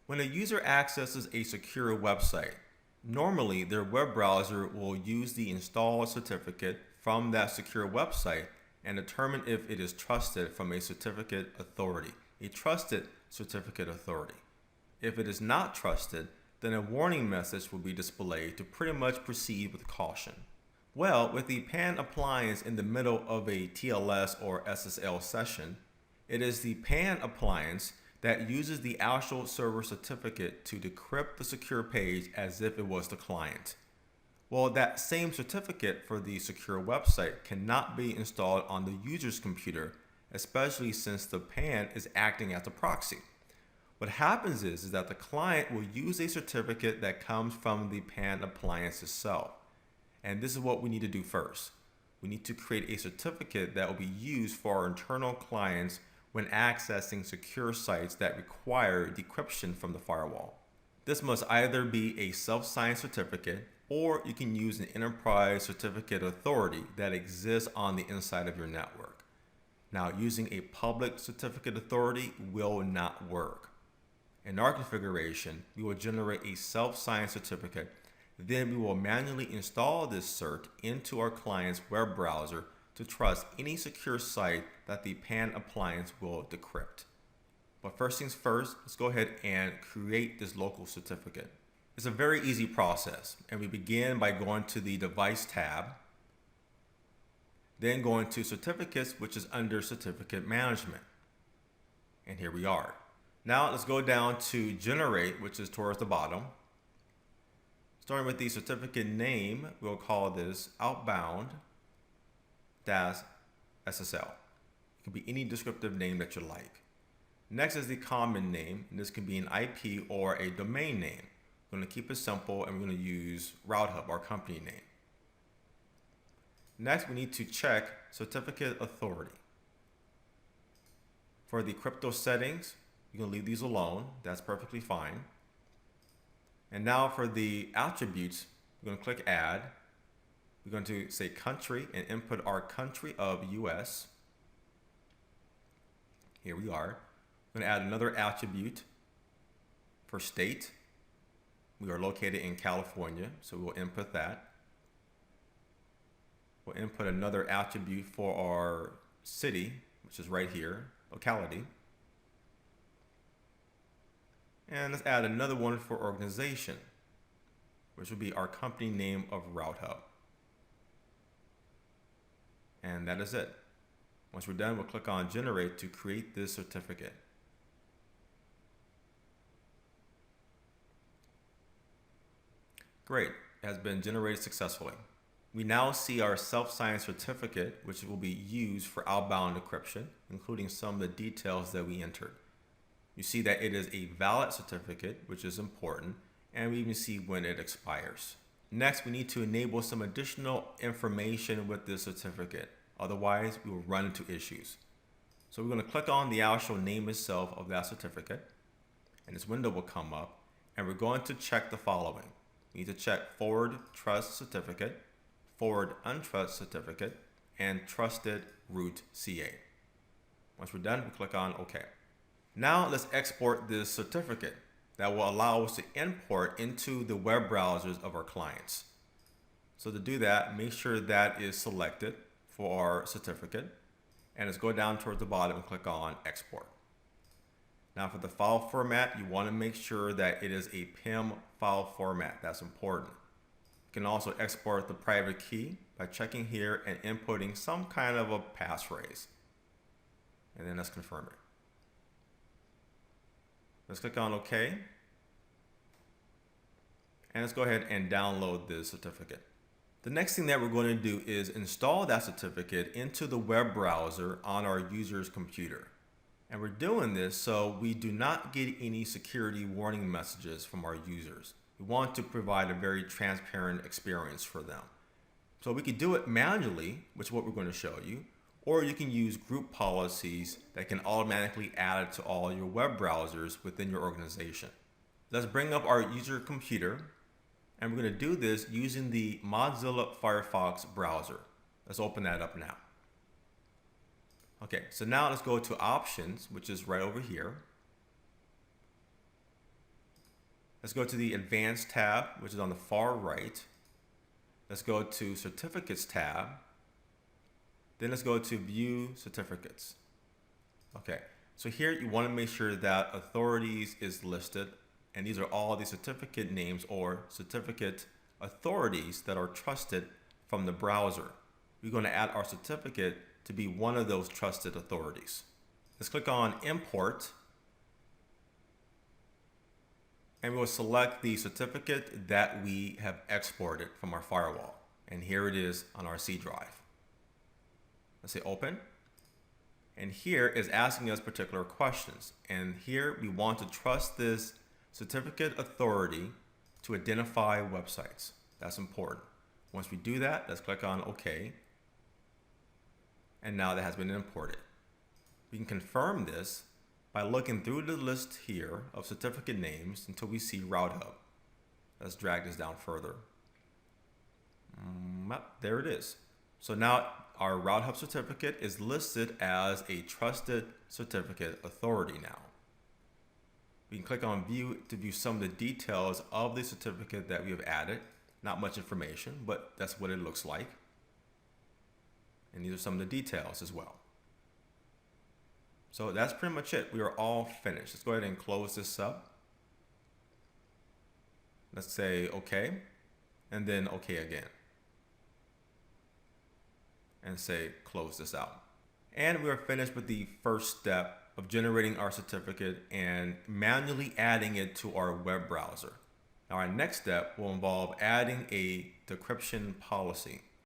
When a user accesses a secure website, normally their web browser will use the installed certificate from that secure website and determine if it is trusted from a certificate authority, a trusted certificate authority. If it is not trusted, then a warning message will be displayed to pretty much proceed with caution. Well, with the PAN appliance in the middle of a TLS or SSL session, it is the PAN appliance that uses the actual server certificate to decrypt the secure page as if it was the client. Well, that same certificate for the secure website cannot be installed on the user's computer, especially since the PAN is acting as a proxy. What happens is that the client will use a certificate that comes from the PAN appliance itself. And this is what we need to do first. We need to create a certificate that will be used for our internal clients when accessing secure sites that require decryption from the firewall. This must either be a self-signed certificate, or you can use an enterprise certificate authority that exists on the inside of your network. Now, using a public certificate authority will not work. In our configuration, we will generate a self-signed certificate. Then we will manually install this cert into our client's web browser to trust any secure site that the PAN appliance will decrypt. But first things first, let's go ahead and create this local certificate. It's a very easy process, and we begin by going to the Device tab, then going to Certificates, which is under Certificate Management. And here we are. Now let's go down to Generate, which is towards the bottom. Starting with the certificate name, we'll call this Outbound SSL. It can be any descriptive name that you like. Next is the common name, and this can be an IP or a domain name. We're going to keep it simple, and we're going to use RouteHub, our company name. Next, we need to check certificate authority. For the crypto settings, you can leave these alone. That's perfectly fine. And now for the attributes, we're going to click Add. We're going to say country and input our country of US. Here we are. We're going to add another attribute for state. We are located in California, so we'll input that. We'll input another attribute for our city, which is right here, locality. And let's add another one for organization, which will be our company name of RouteHub. And that is it. Once we're done, we'll click on Generate to create this certificate. Great, it has been generated successfully. We now see our self-signed certificate, which will be used for outbound encryption, including some of the details that we entered. You see that it is a valid certificate, which is important, and we even see when it expires. Next, we need to enable some additional information with this certificate. Otherwise, we will run into issues. So we're going to click on the actual name itself of that certificate, and this window will come up, and we're going to check the following. We need to check forward trust certificate, forward untrust certificate, and trusted root CA. Once we're done, we click on OK. Now let's export this certificate that will allow us to import into the web browsers of our clients. So to do that, make sure that is selected for our certificate, and let's go down towards the bottom and click on Export. Now for the file format, you want to make sure that it is a PIM file format. That's important. You can also export the private key by checking here and inputting some kind of a passphrase. And then let's confirm it. Let's click on OK. And let's go ahead and download this certificate. The next thing that we're going to do is install that certificate into the web browser on our user's computer. And we're doing this so we do not get any security warning messages from our users. We want to provide a very transparent experience for them. So we could do it manually, which is what we're going to show you, or you can use group policies that can automatically add it to all your web browsers within your organization. Let's bring up our user computer, and we're going to do this using the Mozilla Firefox browser. Let's open that up now. Okay, so now let's go to Options, which is right over here. Let's go to the Advanced tab, which is on the far right. Let's go to Certificates tab. Then let's go to View Certificates. Okay, so here you want to make sure that authorities is listed, and these are all the certificate names or certificate authorities that are trusted from the browser. We're going to add our certificate to be one of those trusted authorities. Let's click on Import, and we'll select the certificate that we have exported from our firewall. And here it is on our C drive. Let's say Open. And here is asking us particular questions. And here we want to trust this certificate authority to identify websites. That's important. Once we do that, let's click on OK. And now that has been imported. We can confirm this by looking through the list here of certificate names until we see Route Hub. Let's drag this down further. There it is. So now our Route Hub certificate is listed as a trusted certificate authority now. We can click on View to view some of the details of the certificate that we have added. Not much information, but that's what it looks like. And these are some of the details as well. So that's pretty much it. We are all finished. Let's go ahead and close this up. Let's say OK, and then OK again. And say close this out. And we are finished with the first step of generating our certificate and manually adding it to our web browser. Now our next step will involve adding a decryption policy.